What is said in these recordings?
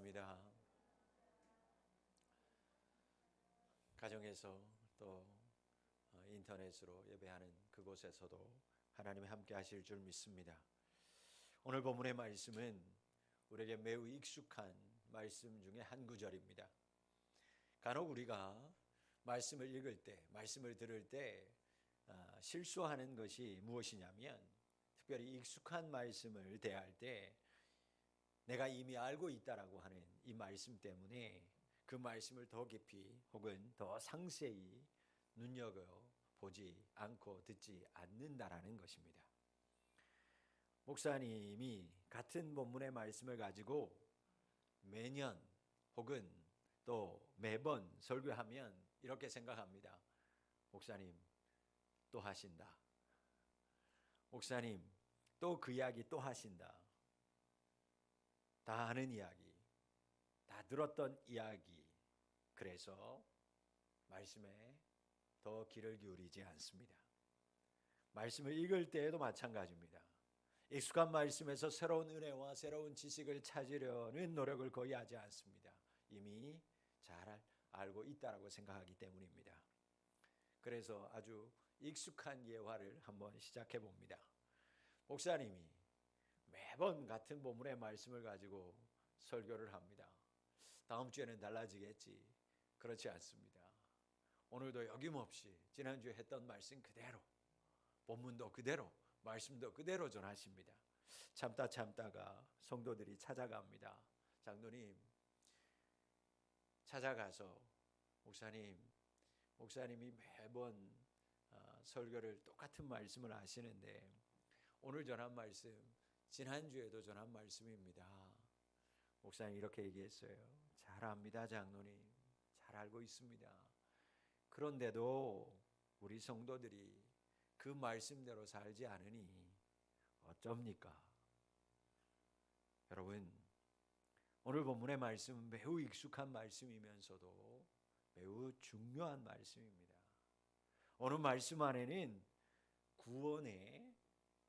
감사합니다. 가정에서 또 인터넷으로 예배하는 그곳에서도 하나님이 함께 하실 줄 믿습니다. 오늘 본문의 말씀은 우리에게 매우 익숙한 말씀 중에 한 구절입니다. 간혹 우리가 말씀을 읽을 때, 말씀을 들을 때 실수하는 것이 무엇이냐면, 특별히 익숙한 말씀을 대할 때 내가 이미 알고 있다라고 하는 이 말씀 때문에 그 말씀을 더 깊이 혹은 더 상세히 눈여겨보지 않고 듣지 않는다라는 것입니다. 목사님이 같은 본문의 말씀을 가지고 매년 혹은 또 매번 설교하면 이렇게 생각합니다. 목사님 또 하신다. 목사님 또 그 이야기 또 하신다. 다 아는 이야기, 다 들었던 이야기. 그래서 말씀에 더 귀를 기울이지 않습니다. 말씀을 읽을 때에도 마찬가지입니다. 익숙한 말씀에서 새로운 은혜와 새로운 지식을 찾으려는 노력을 거의 하지 않습니다. 이미 잘 알고 있다라고 생각하기 때문입니다. 그래서 아주 익숙한 예화를 한번 시작해 봅니다. 목사님이 매번 같은 본문의 말씀을 가지고 설교를 합니다. 다음 주에는 달라지겠지. 그렇지 않습니다. 오늘도 여김없이 지난주에 했던 말씀 그대로, 본문도 그대로, 말씀도 그대로 전하십니다. 참다가 성도들이 찾아갑니다. 장로님, 찾아가서 목사님이 매번 설교를 똑같은 말씀을 하시는데 오늘 전한 말씀 지난주에도 전한 말씀입니다. 목사님 이렇게 얘기했어요. 잘 압니다, 장로님. 잘 알고 있습니다. 그런데도 우리 성도들이 그 말씀대로 살지 않으니 어쩝니까? 여러분, 오늘 본문의 말씀은 매우 익숙한 말씀이면서도 매우 중요한 말씀입니다. 오늘 말씀 안에는 구원의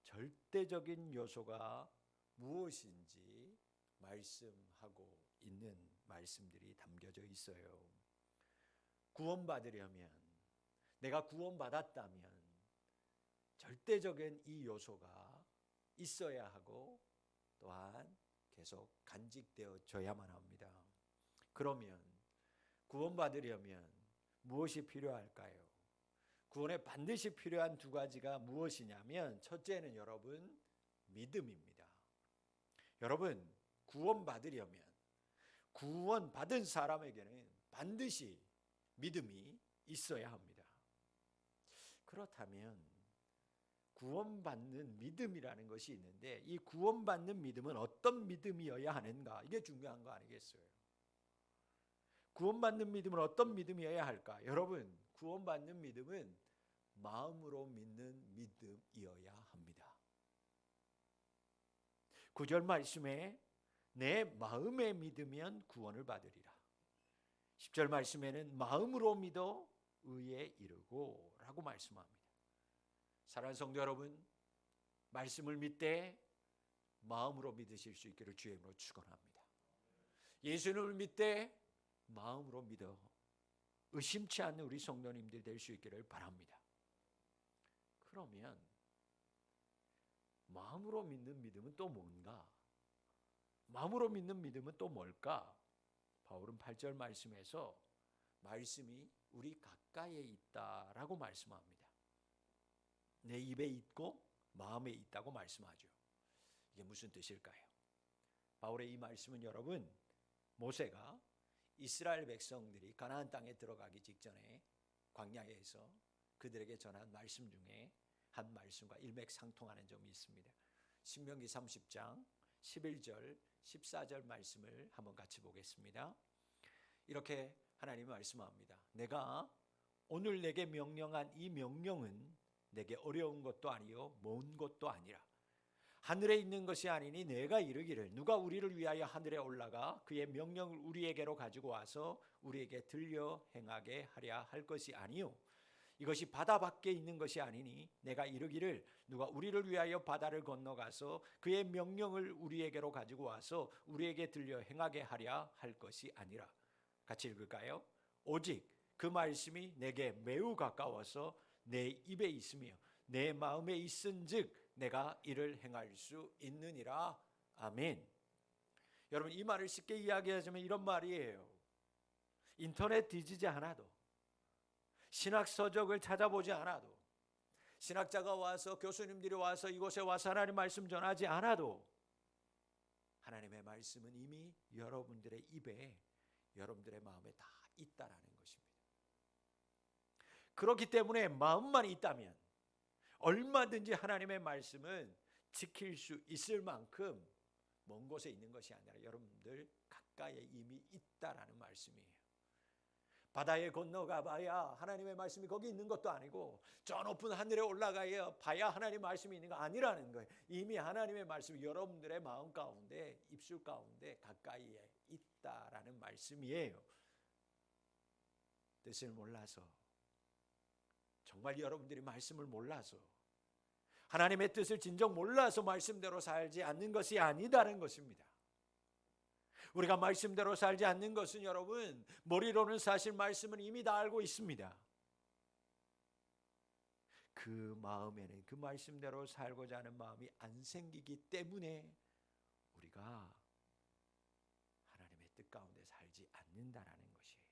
절대적인 요소가 무엇인지 말씀하고 있는 말씀들이 담겨져 있어요. 구원받으려면, 내가 구원받았다면 절대적인 이 요소가 있어야 하고 또한 계속 간직되어져야만 합니다. 그러면 구원받으려면 무엇이 필요할까요? 구원에 반드시 필요한 두 가지가 무엇이냐면, 첫째는 여러분 믿음입니다. 여러분 구원받으려면, 구원받은 사람에게는 반드시 믿음이 있어야 합니다. 그렇다면 구원받는 믿음이라는 것이 있는데, 이 구원받는 믿음은 어떤 믿음이어야 하는가? 이게 중요한 거 아니겠어요? 구원받는 믿음은 어떤 믿음이어야 할까? 여러분, 구원받는 믿음은 마음으로 믿는 믿음이어야 합니다. 9절 말씀에 내 마음에 믿으면 구원을 받으리라. 10절 말씀에는 마음으로 믿어 의에 이르고 라고 말씀합니다. 사랑하는 성도 여러분, 말씀을 믿되 마음으로 믿으실 수 있기를 주의 이름으로 축원합니다. 예수님을 믿되 마음으로 믿어 의심치 않는 우리 성도님들 될 수 있기를 바랍니다. 그러면 마음으로 믿는 믿음은 또 뭔가? 마음으로 믿는 믿음은 또 뭘까? 바울은 8절 말씀에서 말씀이 우리 가까이에 있다라고 말씀합니다. 내 입에 있고 마음에 있다고 말씀하죠. 이게 무슨 뜻일까요? 바울의 이 말씀은 여러분, 모세가 이스라엘 백성들이 가나안 땅에 들어가기 직전에 광야에서 그들에게 전한 말씀 중에 한 말씀과 일맥상통하는 점이 있습니다. 신명기 30장 11절 14절 말씀을 한번 같이 보겠습니다. 이렇게 하나님이 말씀합니다. 내가 오늘 내게 명령한 이 명령은 내게 어려운 것도 아니요 먼 것도 아니라 하늘에 있는 것이 아니니 내가 이르기를 누가 우리를 위하여 하늘에 올라가 그의 명령을 우리에게로 가지고 와서 우리에게 들려 행하게 하랴 할 것이 아니요 이것이 바다 밖에 있는 것이 아니니 내가 이르기를 누가 우리를 위하여 바다를 건너가서 그의 명령을 우리에게로 가지고 와서 우리에게 들려 행하게 하랴 할 것이 아니라. 같이 읽을까요? 오직 그 말씀이 내게 매우 가까워서 내 입에 있으며 내 마음에 있은즉 내가 이를 행할 수 있느니라. 아멘. 여러분, 이 말을 쉽게 이야기하자면 이런 말이에요. 인터넷 뒤지지 않아도, 신학 서적을 찾아보지 않아도, 신학자가 와서, 교수님들이 와서 이곳에 와서 하나님 말씀 전하지 않아도 하나님의 말씀은 이미 여러분들의 입에, 여러분들의 마음에 다 있다라는 것입니다. 그렇기 때문에 마음만 있다면 얼마든지 하나님의 말씀은 지킬 수 있을 만큼 먼 곳에 있는 것이 아니라 여러분들 가까이에 이미 있다라는 말씀이에요. 바다에 건너가 봐야 하나님의 말씀이 거기 있는 것도 아니고 저 높은 하늘에 올라가야 봐야 하나님의 말씀이 있는 거 아니라는 거예요. 이미 하나님의 말씀이 여러분들의 마음 가운데, 입술 가운데 가까이에 있다라는 말씀이에요. 뜻을 몰라서, 정말 여러분들이 말씀을 몰라서, 하나님의 뜻을 진정 몰라서 말씀대로 살지 않는 것이 아니다는 것입니다. 우리가 말씀대로 살지 않는 것은 여러분, 머리로는 사실 말씀은 이미 다 알고 있습니다. 그 마음에는 그 말씀대로 살고자 하는 마음이 안 생기기 때문에 우리가 하나님의 뜻 가운데 살지 않는다라는 것이에요.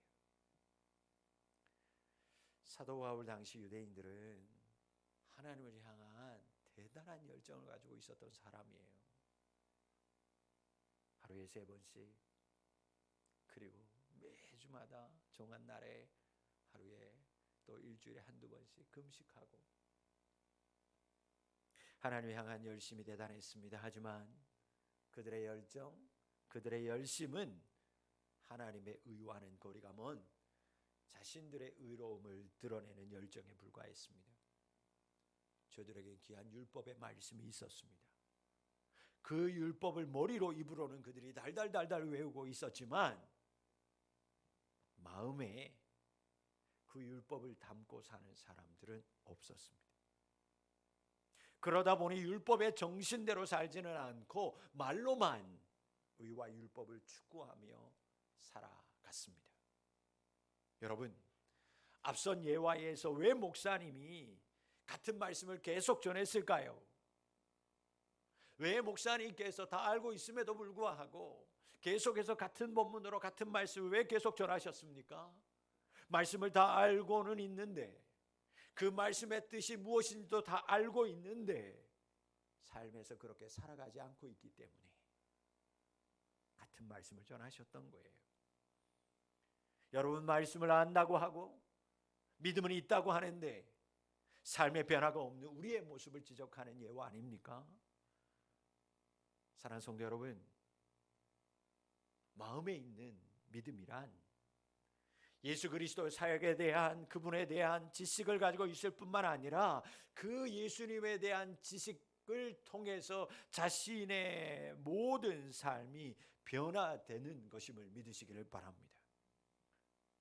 사도 바울 당시 유대인들은 하나님을 향한 대단한 열정을 가지고 있었던 사람이에요. 하루에 3번씩, 그리고 매주마다 정한 날에 하루에 또 일주일에 1-2번씩 금식하고 하나님을 향한 열심이 대단했습니다. 하지만 그들의 열정, 그들의 열심은 하나님의 의와는 거리가 먼 자신들의 의로움을 드러내는 열정에 불과했습니다. 저들에게 귀한 율법의 말씀이 있었습니다. 그 율법을 머리로, 입으로는 그들이 달달달달 외우고 있었지만 마음에 그 율법을 담고 사는 사람들은 없었습니다. 그러다 보니 율법의 정신대로 살지는 않고 말로만 의와 율법을 추구하며 살아갔습니다. 여러분, 앞선 예화에서 왜 목사님이 같은 말씀을 계속 전했을까요? 왜 목사님께서 다 알고 있음에도 불구하고 계속해서 같은 본문으로 같은 말씀을 왜 계속 전하셨습니까? 말씀을 다 알고는 있는데, 그 말씀의 뜻이 무엇인지도 다 알고 있는데 삶에서 그렇게 살아가지 않고 있기 때문에 같은 말씀을 전하셨던 거예요. 여러분, 말씀을 안다고 하고 믿음은 있다고 하는데 삶의 변화가 없는 우리의 모습을 지적하는 예화 아닙니까? 사랑하는 성도 여러분, 마음에 있는 믿음이란 예수 그리스도의 사역에 대한, 그분에 대한 지식을 가지고 있을 뿐만 아니라 그 예수님에 대한 지식을 통해서 자신의 모든 삶이 변화되는 것임을 믿으시기를 바랍니다.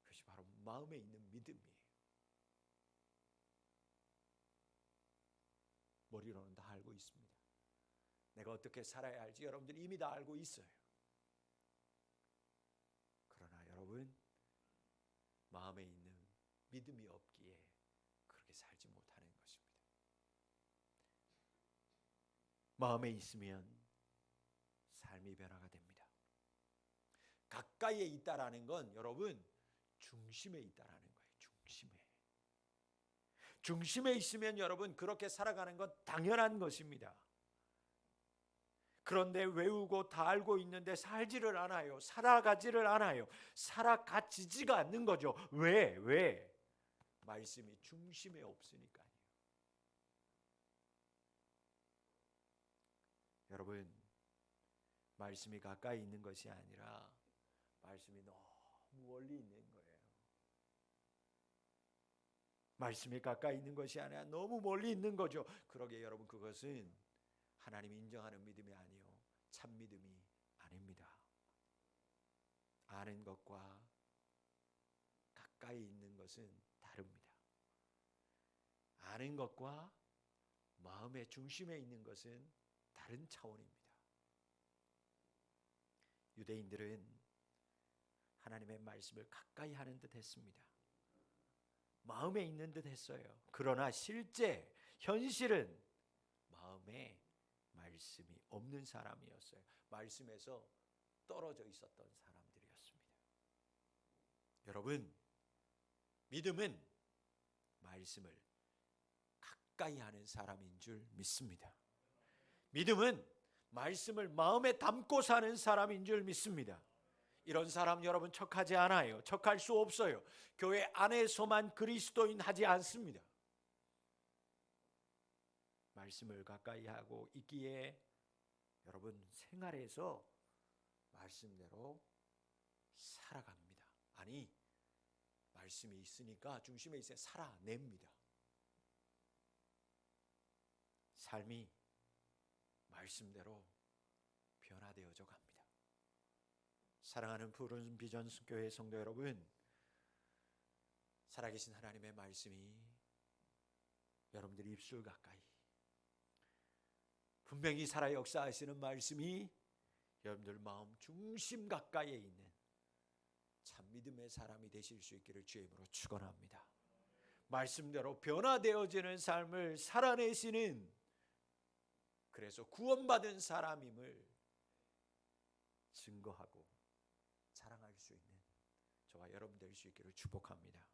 그것이 바로 마음에 있는 믿음이에요. 머리로는 다 알고 있습니다. 내가 어떻게 살아야 할지 여러분들이 이미 다 알고 있어요. 그러나 여러분, 마음에 있는 믿음이 없기에 그렇게 살지 못하는 것입니다. 마음에 있으면 삶이 변화가 됩니다. 가까이에 있다라는 건 여러분, 중심에 있다라는 거예요. 중심에 있으면 여러분 그렇게 살아가는 건 당연한 것입니다. 그런데 외우고 다 알고 있는데 살지를 않아요. 살아가지를 않아요. 살아가지지가 않는 거죠. 왜? 말씀이 중심에 없으니까요. 여러분, 말씀이 가까이 있는 것이 아니라 말씀이 너무 멀리 있는 거예요. 말씀이 가까이 있는 것이 아니라 너무 멀리 있는 거죠. 그러기에 여러분, 그것은 하나님이 인정하는 믿음이 아니요, 참 믿음이 아닙니다. 아는 것과 가까이 있는 것은 다릅니다. 아는 것과 마음의 중심에 있는 것은 다른 차원입니다. 유대인들은 하나님의 말씀을 가까이 하는 듯 했습니다. 마음에 있는 듯 했어요. 그러나 실제 현실은 마음에 말씀이 없는 사람이었어요. 말씀에서 떨어져 있었던 사람들이었습니다. 여러분, 믿음은 말씀을 가까이 하는 사람인 줄 믿습니다. 믿음은 말씀을 마음에 담고 사는 사람인 줄 믿습니다. 이런 사람 여러분 척하지 않아요. 척할 수 없어요. 교회 안에서만 그리스도인 하지 않습니다. 말씀을 가까이 하고 있기에 여러분 생활에서 말씀대로 살아갑니다. 아니, 말씀이 있으니까 중심에 있어 살아냅니다. 삶이 말씀대로 변화되어져 갑니다. 사랑하는 푸른 비전 교회 성도 여러분, 살아계신 하나님의 말씀이 여러분들 입술 가까이, 분명히 살아 역사하시는 말씀이 여러분들 마음 중심 가까이에 있는 참 믿음의 사람이 되실 수 있기를 주의 이름으로 축원합니다. 말씀대로 변화되어지는 삶을 살아내시는, 그래서 구원받은 사람임을 증거하고 자랑할 수 있는 저와 여러분 될 수 있기를 축복합니다.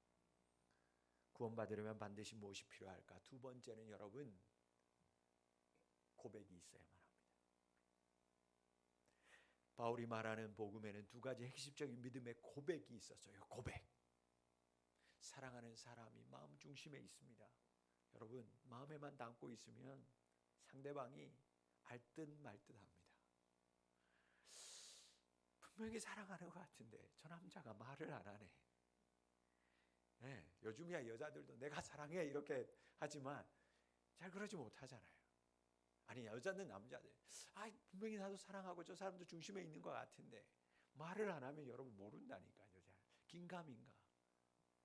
구원받으려면 반드시 무엇이 필요할까? 두 번째는 여러분, 고백이 있어야만 합니다. 바울이 말하는 복음에는 두 가지 핵심적인 믿음의 고백이 있었어요. 고백. 사랑하는 사람이 마음 중심에 있습니다. 여러분, 마음에만 담고 있으면 상대방이 알 듯 말 듯 합니다. 분명히 사랑하는 것 같은데 저 남자가 말을 안 하네. 네, 요즘이야 여자들도 내가 사랑해 이렇게 하지만 잘 그러지 못하잖아요. 아니, 여자는 남자들, 분명히 나도 사랑하고 저 사람도 중심에 있는 것 같은데 말을 안 하면 여러분 모른다니까. 여자 긴가민가.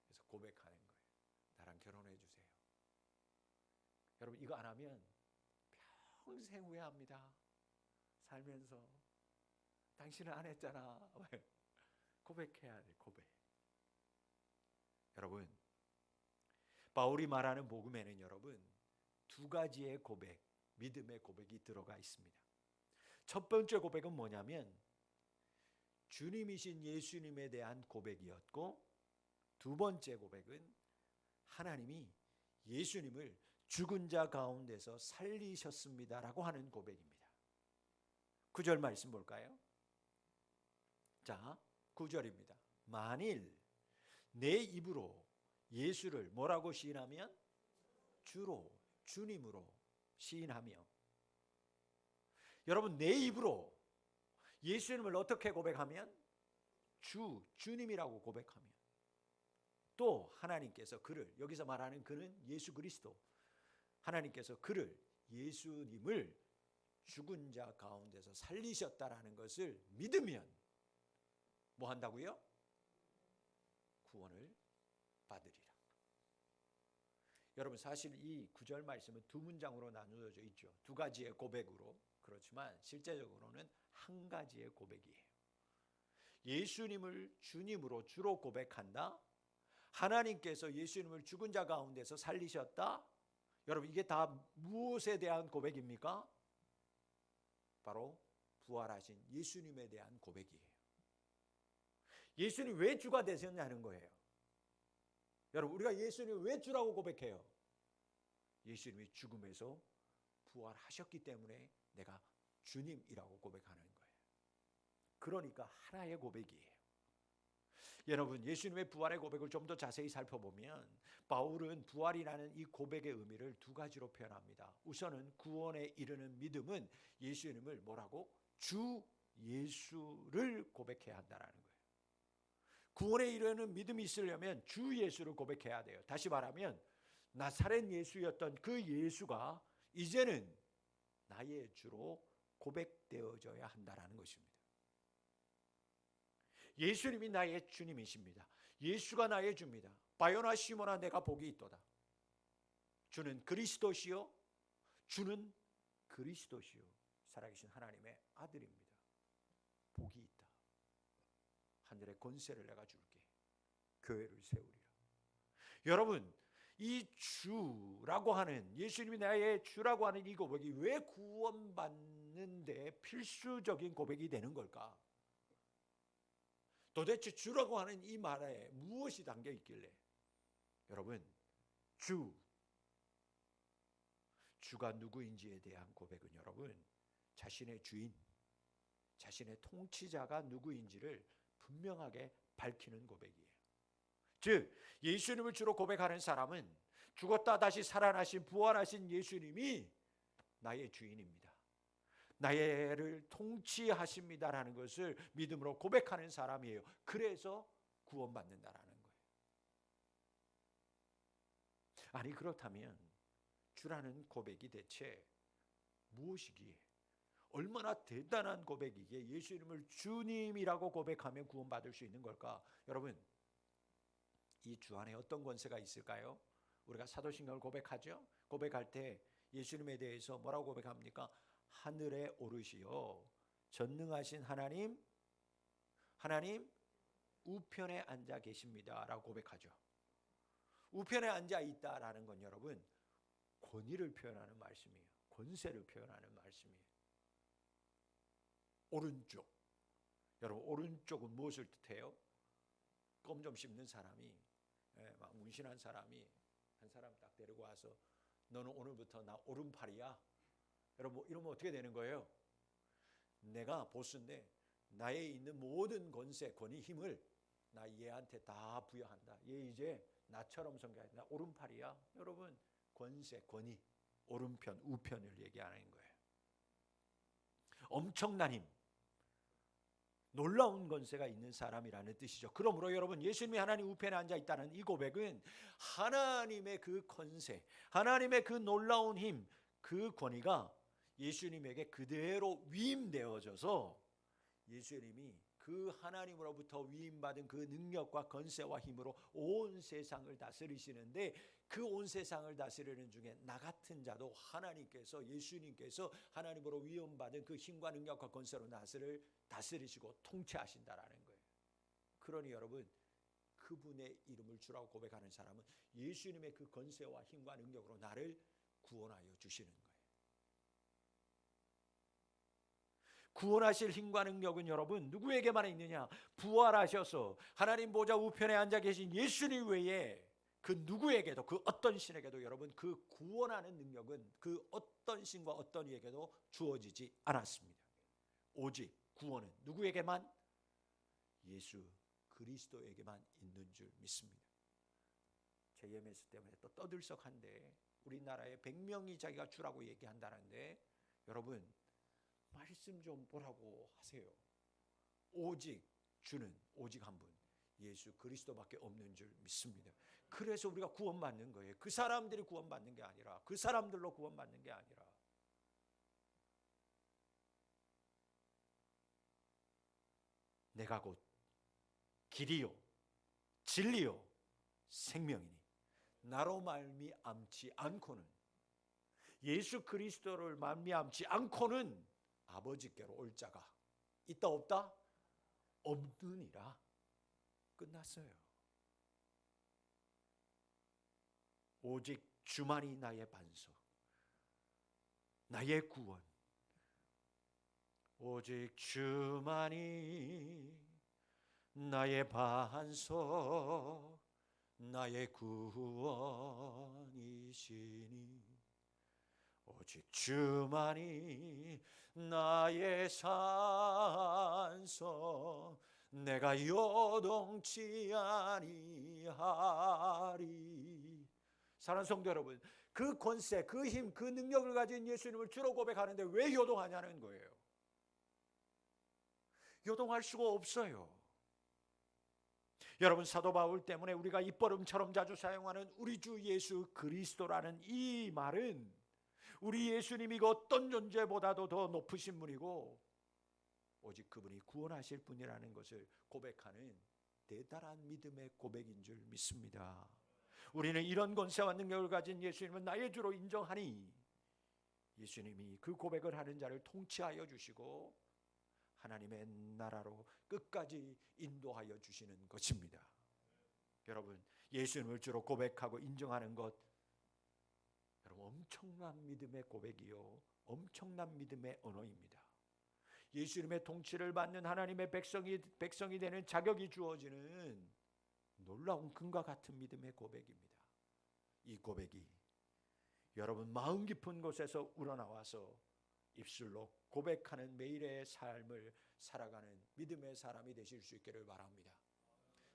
그래서 고백하는 거예요. 나랑 결혼해 주세요. 여러분, 이거 안 하면 평생 후회합니다. 살면서 당신은 안 했잖아. 고백해야 돼. 고백. 여러분, 바울이 말하는 복음에는 여러분 두 가지의 고백, 믿음의 고백이 들어가 있습니다. 첫 번째 고백은 뭐냐면 주님이신 예수님에 대한 고백이었고, 두 번째 고백은 하나님이 예수님을 죽은 자 가운데서 살리셨습니다라고 하는 고백입니다. 9절 말씀 볼까요? 자, 9절입니다. 만일 내 입으로 예수를 뭐라고 시인하면? 주로, 주님으로 시인하며. 여러분, 내 입으로 예수님을 어떻게 고백하면? 주님이라고 고백하며. 또 하나님께서 그를, 여기서 말하는 그는 예수 그리스도, 하나님께서 그를, 예수님을 죽은 자 가운데서 살리셨다라는 것을 믿으면 뭐 한다고요? 구원을 받으리라. 여러분, 사실 이 9절 말씀은 두 문장으로 나누어져 있죠. 두 가지의 고백으로. 그렇지만 실제적으로는 한 가지의 고백이에요. 예수님을 주님으로 주로 고백한다. 하나님께서 예수님을 죽은 자 가운데서 살리셨다. 여러분, 이게 다 무엇에 대한 고백입니까? 바로 부활하신 예수님에 대한 고백이에요. 예수님 왜 주가 되셨냐는 거예요. 여러분, 우리가 예수님을 왜 주라고 고백해요? 예수님이 죽음에서 부활하셨기 때문에 내가 주님이라고 고백하는 거예요. 그러니까 하나의 고백이에요. 여러분, 예수님의 부활의 고백을 좀 더 자세히 살펴보면 바울은 부활이라는 이 고백의 의미를 두 가지로 표현합니다. 우선은 구원에 이르는 믿음은 예수님을 뭐라고? 주 예수를 고백해야 한다는 거예요. 구원에 이르는 믿음이 있으려면 주 예수를 고백해야 돼요. 다시 말하면 나사렛 예수였던 그 예수가 이제는 나의 주로 고백되어져야 한다는 것입니다. 예수님이 나의 주님이십니다. 예수가 나의 주입니다. 바요나 시모나 내가 복이 있도다. 주는 그리스도시요, 주는 그리스도시요, 살아계신 하나님의 아들입니다. 복이 있다. 하늘의 권세를 내가 줄게. 교회를 세우리라. 여러분, 이 주라고 하는, 예수님이 나의 주라고 하는 이 고백이 왜 구원받는데 필수적인 고백이 되는 걸까? 도대체 주라고 하는 이 말에 무엇이 담겨 있길래? 여러분, 주가 누구인지에 대한 고백은 여러분, 자신의 주인, 자신의 통치자가 누구인지를 분명하게 밝히는 고백이에요. 즉, 예수님을 주로 고백하는 사람은 죽었다 다시 살아나신 부활하신 예수님이 나의 주인입니다, 나를 통치하십니다라는 것을 믿음으로 고백하는 사람이에요. 그래서 구원받는다라는 거예요. 아니, 그렇다면 주라는 고백이 대체 무엇이기에, 얼마나 대단한 고백이기에 예수님을 주님이라고 고백하면 구원받을 수 있는 걸까? 여러분, 이 주 안에 어떤 권세가 있을까요? 우리가 사도신경을 고백하죠. 고백할 때 예수님에 대해서 뭐라고 고백합니까? 하늘에 오르시어 전능하신 하나님 우편에 앉아 계십니다 라고 고백하죠. 우편에 앉아 있다라는 건 여러분, 권위를 표현하는 말씀이에요. 권세를 표현하는 말씀이에요. 오른쪽, 여러분, 오른쪽은 무엇을 뜻해요? 껌 좀 씹는 사람이, 막 문신한 사람이 한 사람 딱 데리고 와서 너는 오늘부터 나 오른팔이야. 여러분, 이러면 어떻게 되는 거예요? 내가 보스인데 나에 있는 모든 권세, 권위, 힘을 나 얘한테 다 부여한다. 얘 이제 나처럼 섬겨야 돼. 나 오른팔이야. 여러분, 권세, 권위, 오른편, 우편을 얘기하는 거예요. 엄청난 힘, 놀라운 권세가 있는 사람이라는 뜻이죠. 그러므로 여러분, 예수님이 하나님 우편에 앉아 있다는 이 고백은 하나님의 그 권세, 하나님의 그 놀라운 힘, 그 권위가 예수님에게 그대로 위임되어져서 예수님이 그 하나님으로부터 위임받은 그 능력과 권세와 힘으로 온 세상을 다스리시는데, 그 온 세상을 다스리는 중에 나 같은 자도 하나님께서, 예수님께서 하나님으로 위임받은 그 힘과 능력과 권세로 다스리시고 통치하신다라는 거예요. 그러니 여러분, 그분의 이름을 주라고 고백하는 사람은 예수님의 그 권세와 힘과 능력으로 나를 구원하여 주시는 거예요. 구원하실 힘과 능력은 여러분 누구에게만 있느냐? 부활하셔서 하나님 보좌 우편에 앉아 계신 예수님 외에 그 누구에게도, 그 어떤 신에게도 여러분, 그 구원하는 능력은 그 어떤 신과 어떤 이에게도 주어지지 않았습니다. 오직 구원은 누구에게만? 예수 그리스도에게만 있는 줄 믿습니다. JMS 때문에 또 떠들썩한데, 우리나라에 100명이 자기가 주라고 얘기한다는데, 여러분 말씀 좀 보라고 하세요. 오직 주는 오직 한 분, 예수 그리스도밖에 없는 줄 믿습니다. 그래서 우리가 구원받는 거예요. 그 사람들이 구원받는 게 아니라, 그 사람들로 구원받는 게 아니라. 내가 곧 길이요 진리요 생명이니 나로 말미암지 않고는, 예수 그리스도를 말미암지 않고는 아버지께로 올 자가 있다 없다? 없느니라. 끝났어요. 오직 주만이 나의 반석, 나의 구원. 오직 주만이 나의 반석, 나의 구원이시니, 오직 주만이 나의 산성, 내가 요동치 아니하리. 사랑하는 성도 여러분, 그 권세, 그 힘, 그 능력을 가진 예수님을 주로 고백하는데 왜 요동하냐는 거예요. 요동할 수가 없어요. 여러분, 사도 바울 때문에 우리가 입버릇처럼 자주 사용하는 우리 주 예수 그리스도라는 이 말은 우리 예수님이 어떤 존재보다도 더 높으신 분이고 오직 그분이 구원하실 분이라는 것을 고백하는 대단한 믿음의 고백인 줄 믿습니다. 우리는 이런 권세와 능력을 가진 예수님은 나의 주로 인정하니 예수님이 그 고백을 하는 자를 통치하여 주시고 하나님의 나라로 끝까지 인도하여 주시는 것입니다. 여러분, 예수님을 주로 고백하고 인정하는 것, 여러분, 엄청난 믿음의 고백이요, 엄청난 믿음의 언어입니다. 예수님의 통치를 받는 하나님의 백성이 되는 자격이 주어지는 놀라운 금과 같은 믿음의 고백입니다. 이 고백이 여러분 마음 깊은 곳에서 우러나와서 입술로 고백하는 매일의 삶을 살아가는 믿음의 사람이 되실 수 있기를 바랍니다.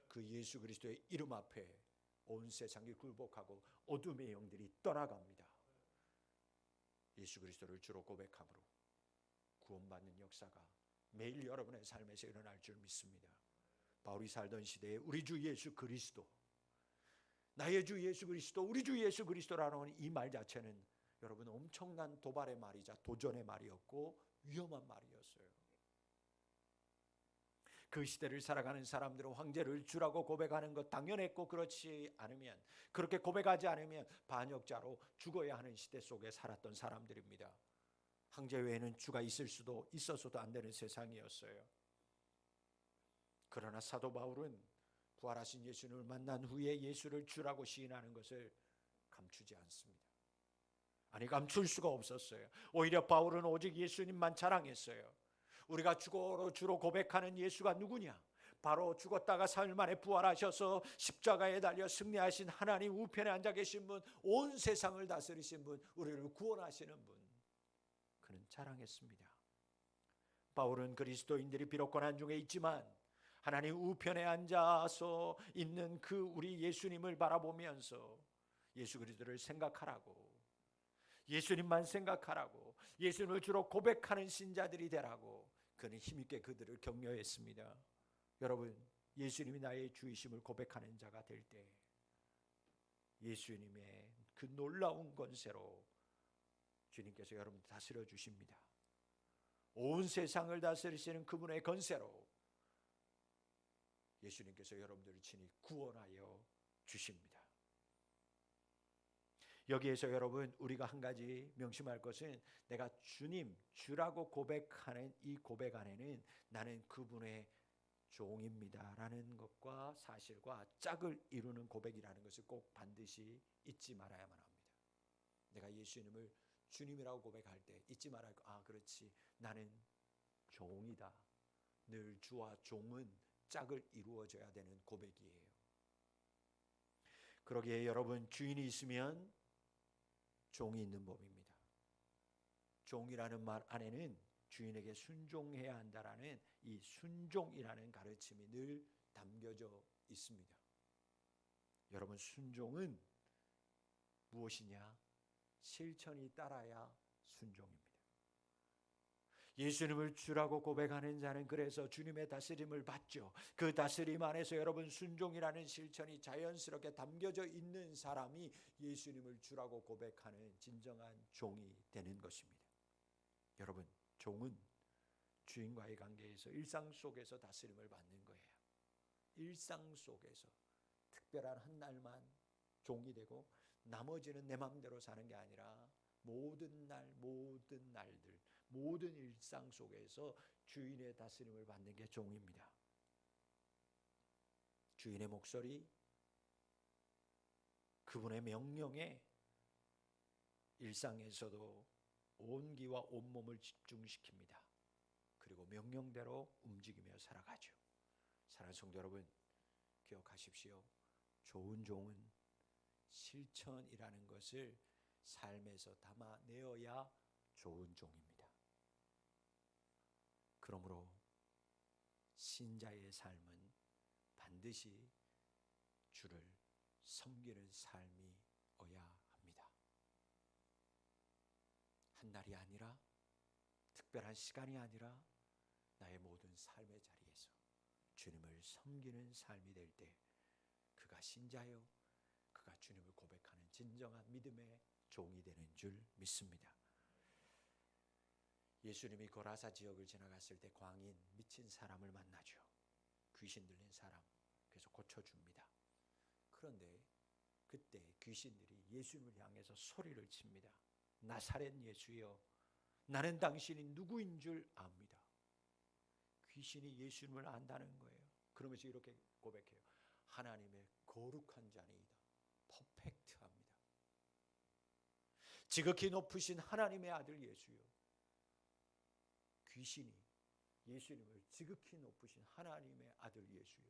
그 예수 그리스도의 이름 앞에 온 세상이 굴복하고 어둠의 영들이 떠나갑니다. 예수 그리스도를 주로 고백함으로 구원받는 역사가 매일 여러분의 삶에서 일어날 줄 믿습니다. 바울이 살던 시대에 우리 주 예수 그리스도, 나의 주 예수 그리스도, 우리 주 예수 그리스도라는 이 말 자체는 여러분 엄청난 도발의 말이자 도전의 말이었고 위험한 말이었어요. 그 시대를 살아가는 사람들은 황제를 주라고 고백하는 것 당연했고, 그렇지 않으면, 그렇게 고백하지 않으면 반역자로 죽어야 하는 시대 속에 살았던 사람들입니다. 황제 외에는 주가 있어서도 안 되는 세상이었어요. 그러나 사도 바울은 부활하신 예수님을 만난 후에 예수를 주라고 시인하는 것을 감추지 않습니다. 아니, 감출 수가 없었어요. 오히려 바울은 오직 예수님만 자랑했어요. 우리가 주로 고백하는 예수가 누구냐? 바로 죽었다가 사흘 만에 부활하셔서 십자가에 달려 승리하신 하나님 우편에 앉아 계신 분, 온 세상을 다스리신 분, 우리를 구원하시는 분, 그는 자랑했습니다. 바울은 그리스도인들이 비록 고난 중에 있지만 하나님 우편에 앉아서 있는 그 우리 예수님을 바라보면서 예수 그리스도를 생각하라고, 예수님만 생각하라고, 예수님을 주로 고백하는 신자들이 되라고 그는 힘있게 그들을 격려했습니다. 여러분, 예수님이 나의 주이심을 고백하는 자가 될 때 예수님의 그 놀라운 권세로 주님께서 여러분을 다스려 주십니다. 온 세상을 다스리시는 그분의 권세로 예수님께서 여러분들을 친히 구원하여 주십니다. 여기에서 여러분, 우리가 한 가지 명심할 것은, 내가 주님, 주라고 고백하는 이 고백 안에는 나는 그분의 종입니다 라는 것과 사실과 짝을 이루는 고백이라는 것을 꼭 반드시 잊지 말아야만 합니다. 내가 예수님을 주님이라고 고백할 때 잊지 말아야 할, 그렇지, 나는 종이다. 늘 주와 종은 짝을 이루어져야 되는 고백이에요. 그러기에 여러분, 주인이 있으면 종이 있는 법입니다. 종이라는 말 안에는 주인에게 순종해야 한다라는 이 순종이라는 가르침이 늘 담겨져 있습니다. 여러분, 순종은 무엇이냐? 실천이 따라야 순종입니다. 예수님을 주라고 고백하는 자는 그래서 주님의 다스림을 받죠. 그 다스림 안에서 여러분, 순종이라는 실천이 자연스럽게 담겨져 있는 사람이 예수님을 주라고 고백하는 진정한 종이 되는 것입니다. 여러분, 종은 주인과의 관계에서 일상 속에서 다스림을 받는 거예요. 일상 속에서 특별한 한 날만 종이 되고 나머지는 내 마음대로 사는 게 아니라 모든 날, 모든 날들, 모든 일상 속에서 주인의 다스림을 받는 게 종입니다. 주인의 목소리, 그분의 명령에 일상에서도 온 기와 온 몸을 집중시킵니다. 그리고 명령대로 움직이며 살아가죠. 사랑하는 성도 여러분, 기억하십시오. 좋은 종은 실천이라는 것을 삶에서 담아내어야 좋은 종입니다. 그러므로 신자의 삶은 반드시 주를 섬기는 삶이어야 합니다. 한 날이 아니라, 특별한 시간이 아니라 나의 모든 삶의 자리에서 주님을 섬기는 삶이 될 때 그가 신자요, 그가 주님을 고백하는 진정한 믿음의 종이 되는 줄 믿습니다. 예수님이 고라사 지역을 지나갔을 때 광인, 미친 사람을 만나죠. 귀신 들린 사람, 그래서 고쳐줍니다. 그런데 그때 귀신들이 예수님을 향해서 소리를 칩니다. 나사렛 예수여, 나는 당신이 누구인 줄 압니다. 귀신이 예수님을 안다는 거예요. 그러면서 이렇게 고백해요. 하나님의 거룩한 자니이다. 퍼펙트합니다. 지극히 높으신 하나님의 아들 예수여. 귀신이 예수님을 지극히 높으신 하나님의 아들 예수여.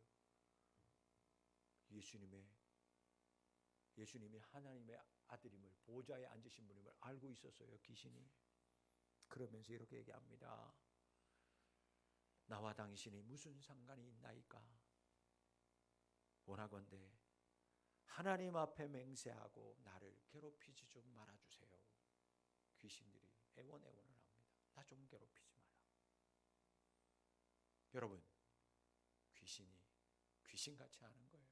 예수님이 하나님의 아들임을, 보좌에 앉으신 분임을 알고 있었어요, 귀신이. 그러면서 이렇게 얘기합니다. 나와 당신이 무슨 상관이 있나이까? 원하건대 하나님 앞에 맹세하고 나를 괴롭히지 좀 말아주세요. 귀신들이 애원을 합니다. 나 좀 괴롭히지 마라. 여러분, 귀신이 귀신같이 하는 거예요.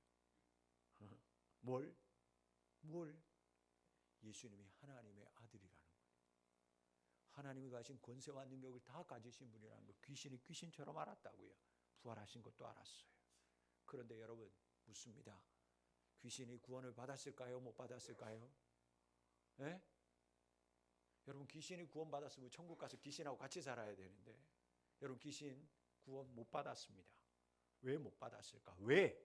뭘? 예수님이 하나님의 아들이라는 거예요. 하나님이 가진 권세와 능력을 다 가지신 분이라는 거 귀신이 귀신처럼 알았다고요. 부활하신 것도 알았어요. 그런데 여러분 묻습니다. 귀신이 구원을 받았을까요? 못 받았을까요? 네? 여러분 귀신이 구원 받았으면 천국 가서 귀신하고 같이 살아야 되는데 여러분 귀신 구원 못 받았습니다. 왜 못 받았을까? 왜?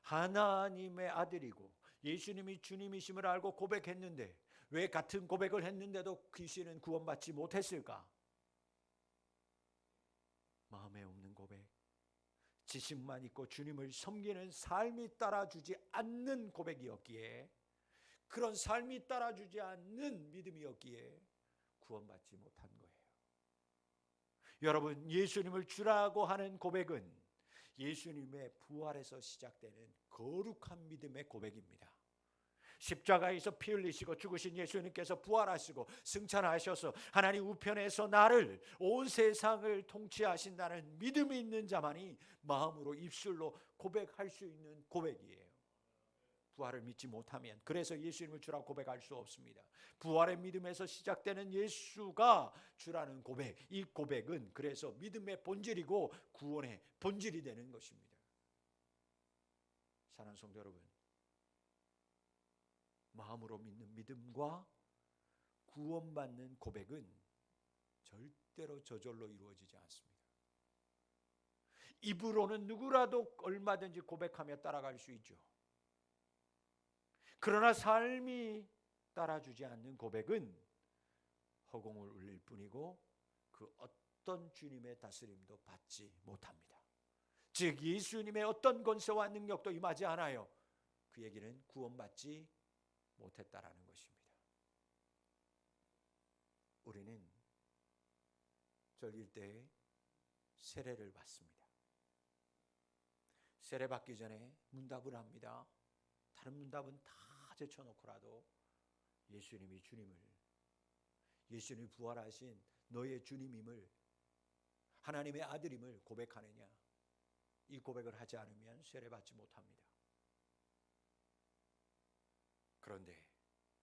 하나님의 아들이고 예수님이 주님이심을 알고 고백했는데 왜 같은 고백을 했는데도 귀신은 구원받지 못했을까? 마음에 없는 고백, 지식만 있고 주님을 섬기는 삶이 따라주지 않는 고백이었기에, 그런 삶이 따라주지 않는 믿음이었기에 구원받지 못한 거예요. 여러분, 예수님을 주라고 하는 고백은 예수님의 부활에서 시작되는 거룩한 믿음의 고백입니다. 십자가에서 피 흘리시고 죽으신 예수님께서 부활하시고 승천하셔서 하나님 우편에서 나를, 온 세상을 통치하신다는 믿음이 있는 자만이 마음으로 입술로 고백할 수 있는 고백이에요. 부활을 믿지 못하면, 그래서 예수님을 주라고 고백할 수 없습니다. 부활의 믿음에서 시작되는 예수가 주라는 고백, 이 고백은 그래서 믿음의 본질이고 구원의 본질이 되는 것입니다. 사랑하는 성도 여러분, 마음으로 믿는 믿음과 구원받는 고백은 절대로 저절로 이루어지지 않습니다. 입으로는 누구라도 얼마든지 고백하며 따라갈 수 있죠. 그러나 삶이 따라주지 않는 고백은 허공을 울릴 뿐이고 그 어떤 주님의 다스림도 받지 못합니다. 즉 예수님의 어떤 권세와 능력도 임하지 않아요. 그 얘기는 구원받지 못했다라는 것입니다. 우리는 절기일 때 세례를 받습니다. 세례 받기 전에 문답을 합니다. 다른 문답은 다 제쳐놓고라도 예수님이 주님을, 예수님이 부활하신 너의 주님임을, 하나님의 아들임을 고백하느냐, 이 고백을 하지 않으면 세례받지 못합니다. 그런데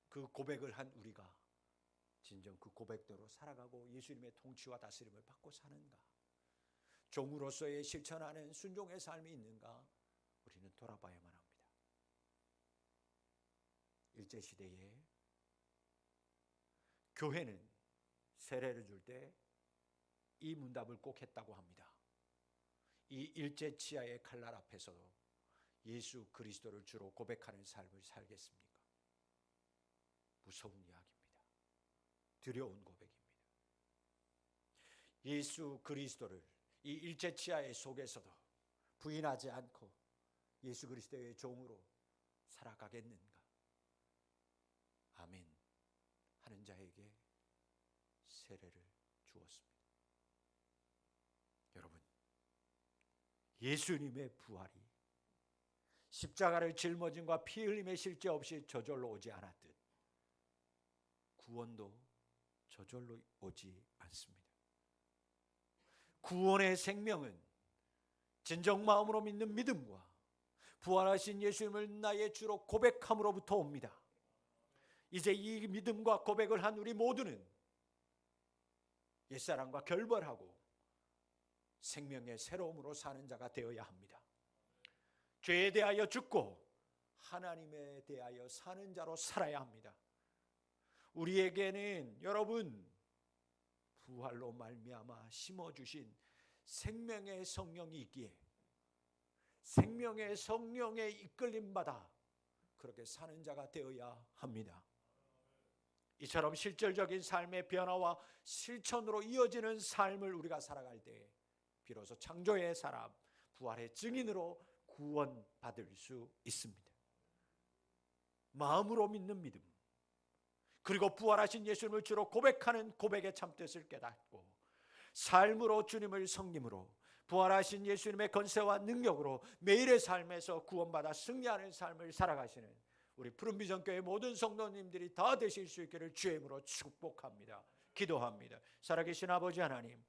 그 고백을 한 우리가 진정 그 고백대로 살아가고 예수님의 통치와 다스림을 받고 사는가, 종으로서의 실천하는 순종의 삶이 있는가, 우리는 돌아봐야만 합니다. 일제시대에 교회는 세례를 줄 때 이 문답을 꼭 했다고 합니다. 이 일제 치하의 칼날 앞에서도 예수 그리스도를 주로 고백하는 삶을 살겠습니까? 무서운 이야기입니다. 두려운 고백입니다. 예수 그리스도를 이 일제 치하의 속에서도 부인하지 않고 예수 그리스도의 종으로 살아가겠는가? 아멘 하는 자에게 세례를 주었습니다. 여러분, 예수님의 부활이 십자가를 짊어짐과 피 흘림의 실제 없이 저절로 오지 않았듯 구원도 저절로 오지 않습니다. 구원의 생명은 진정 마음으로 믿는 믿음과 부활하신 예수님을 나의 주로 고백함으로부터 옵니다. 이제 이 믿음과 고백을 한 우리 모두는 옛사람과 결별하고 생명의 새로움으로 사는 자가 되어야 합니다. 죄에 대하여 죽고 하나님에 대하여 사는 자로 살아야 합니다. 우리에게는 여러분 부활로 말미암아 심어주신 생명의 성령이 있기에 생명의 성령에 이끌림 받아 그렇게 사는 자가 되어야 합니다. 이처럼 실질적인 삶의 변화와 실천으로 이어지는 삶을 우리가 살아갈 때 비로소 창조의 사람, 부활의 증인으로 구원받을 수 있습니다. 마음으로 믿는 믿음, 그리고 부활하신 예수님을 주로 고백하는 고백의 참뜻을 깨닫고 삶으로 주님을 성님으로 부활하신 예수님의 권세와 능력으로 매일의 삶에서 구원받아 승리하는 삶을 살아가시는 우리 푸른비전교회 모든 성도님들이 다 되실 수 있기를 주의 이름으로 축복합니다. 기도합니다. 살아계신 아버지 하나님,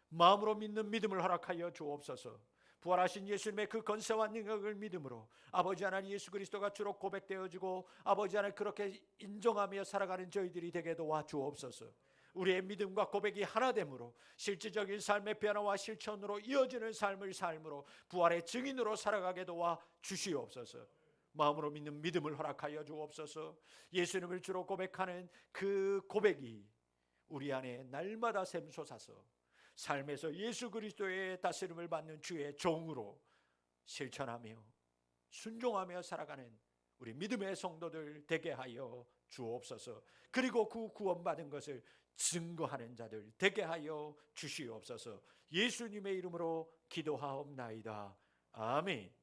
마음으로 믿는 믿음을 허락하여 주옵소서. 부활하신 예수님의 그 권세와 능력을 믿음으로 아버지 하나님 예수 그리스도가 주로 고백되어지고 아버지 하나님 그렇게 인정하며 살아가는 저희들이 되게 도와주옵소서. 우리의 믿음과 고백이 하나됨으로 실질적인 삶의 변화와 실천으로 이어지는 삶을 삶으로 부활의 증인으로 살아가게 도와 주시옵소서. 마음으로 믿는 믿음을 허락하여 주옵소서. 예수님을 주로 고백하는 그 고백이 우리 안에 날마다 샘솟아서 삶에서 예수 그리스도의 다스림을 받는 주의 종으로 실천하며 순종하며 살아가는 우리 믿음의 성도들 되게 하여 주옵소서. 그리고 그 구원받은 것을 증거하는 자들 되게 하여 주시옵소서. 예수님의 이름으로 기도하옵나이다. 아멘.